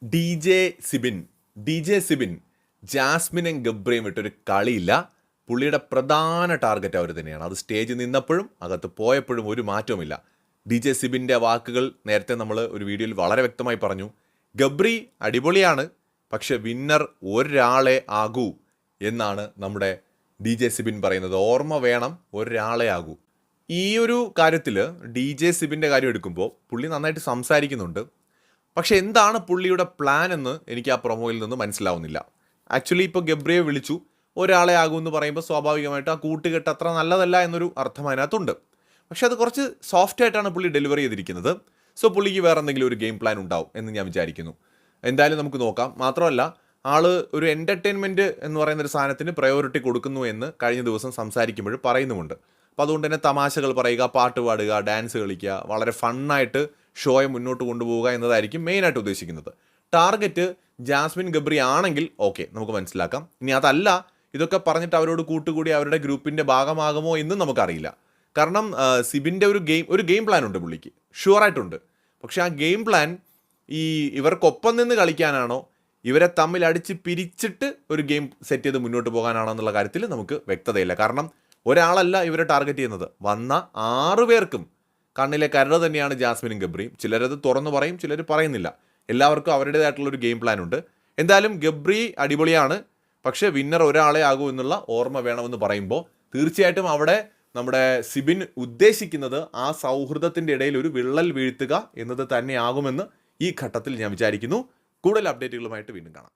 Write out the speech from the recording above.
D J Sibin ജാസ്മിനും ഗബ്രിയും വിട്ടൊരു കളിയില്ല. പുള്ളിയുടെ പ്രധാന ടാർഗറ്റ് അവർ തന്നെയാണ്. അത് സ്റ്റേജിൽ നിന്നപ്പോഴും അകത്ത് പോയപ്പോഴും ഒരു മാറ്റവുമില്ല. ഡി ജെ സിബിൻ്റെ വാക്കുകൾ നേരത്തെ നമ്മൾ ഒരു വീഡിയോയിൽ വളരെ വ്യക്തമായി പറഞ്ഞു. ഗബ്രി അടിപൊളിയാണ്, പക്ഷെ വിന്നർ ഒരാളെ ആകൂ എന്നാണ് നമ്മുടെ ഡി ജെ സിബിൻ പറയുന്നത്. ഓർമ്മ വേണം, ഒരാളെ ആകൂ. ഈ ഒരു കാര്യത്തിൽ ഡി ജെ സിബിൻ്റെ കാര്യം എടുക്കുമ്പോൾ പുള്ളി നന്നായിട്ട് സംസാരിക്കുന്നുണ്ട്. പക്ഷെ എന്താണ് പുള്ളിയുടെ പ്ലാൻ എന്ന് എനിക്ക് ആ പ്രൊമോയിൽ നിന്ന് മനസ്സിലാവുന്നില്ല. ആക്ച്വലി ഇപ്പോൾ ഗബ്രിയെ വിളിച്ചു, ഒരാളെ ആകുമെന്ന് പറയുമ്പോൾ സ്വാഭാവികമായിട്ട് ആ കൂട്ടുകെട്ട് അത്ര നല്ലതല്ല എന്നൊരു അർത്ഥം അതിനകത്തുണ്ട്. പക്ഷെ അത് കുറച്ച് സോഫ്റ്റ് ആയിട്ടാണ് പുള്ളി ഡെലിവറി ചെയ്തിരിക്കുന്നത്. സോ പുള്ളിക്ക് വേറെ എന്തെങ്കിലും ഒരു ഗെയിം പ്ലാൻ ഉണ്ടാവും എന്ന് ഞാൻ വിചാരിക്കുന്നു. എന്തായാലും നമുക്ക് നോക്കാം. മാത്രമല്ല, ആള് ഒരു എൻ്റർടൈൻമെൻറ്റ് എന്ന് പറയുന്നൊരു സാധനത്തിന് പ്രയോറിറ്റി കൊടുക്കുന്നു എന്ന് കഴിഞ്ഞ ദിവസം സംസാരിക്കുമ്പോൾ പറയുന്നുമുണ്ട്. അപ്പോൾ അതുകൊണ്ട് തന്നെ തമാശകൾ പറയുക, പാട്ട് പാടുക, ഡാൻസ് കളിക്കുക, വളരെ ഫണ്ണായിട്ട് ഷോയെ മുന്നോട്ട് കൊണ്ടുപോവുക എന്നതായിരിക്കും മെയിനായിട്ട് ഉദ്ദേശിക്കുന്നത്. ടാർഗറ്റ് ജാസ്മിൻ ഗബ്രി ആണെങ്കിൽ ഓക്കെ, നമുക്ക് മനസ്സിലാക്കാം. ഇനി അതല്ല, ഇതൊക്കെ പറഞ്ഞിട്ട് അവരോട് കൂട്ടുകൂടി അവരുടെ ഗ്രൂപ്പിൻ്റെ ഭാഗമാകുമോ എന്നും നമുക്കറിയില്ല. കാരണം സിബിൻ്റെ ഒരു ഗെയിം പ്ലാൻ ഉണ്ട് പുള്ളിക്ക്, ഷുവറായിട്ടുണ്ട്. പക്ഷേ ആ ഗെയിം പ്ലാൻ ഇവർക്കൊപ്പം നിന്ന് കളിക്കാനാണോ, ഇവരെ തമ്മിൽ അടിച്ച് പിരിച്ചിട്ട് ഒരു ഗെയിം സെറ്റ് ചെയ്ത് മുന്നോട്ട് പോകാനാണോ എന്നുള്ള കാര്യത്തിൽ നമുക്ക് വ്യക്തതയില്ല. കാരണം ഒരാളല്ല ഇവരെ ടാർഗറ്റ് ചെയ്യുന്നത്, വന്ന 6 പേർക്കും കണ്ണിലെ കരട് തന്നെയാണ് ജാസ്മിനും ഗബ്രിയും. ചിലരത് തുറന്നു പറയും, ചിലർ പറയുന്നില്ല. എല്ലാവർക്കും അവരുടേതായിട്ടുള്ളൊരു ഗെയിം പ്ലാൻ ഉണ്ട്. എന്തായാലും ഗബ്രി അടിപൊളിയാണ്, പക്ഷേ വിന്നർ ഒരാളെ ആകൂ എന്നുള്ള ഓർമ്മ വേണമെന്ന് പറയുമ്പോൾ തീർച്ചയായിട്ടും അവിടെ നമ്മുടെ സിബിൻ ഉദ്ദേശിക്കുന്നത് ആ സൗഹൃദത്തിൻ്റെ ഇടയിൽ ഒരു വിള്ളൽ വീഴ്ത്തുക എന്നത് തന്നെയാകുമെന്ന് ഈ ഘട്ടത്തിൽ ഞാൻ വിചാരിക്കുന്നു. കൂടുതൽ അപ്ഡേറ്റുകളുമായിട്ട് വീണ്ടും കാണാം.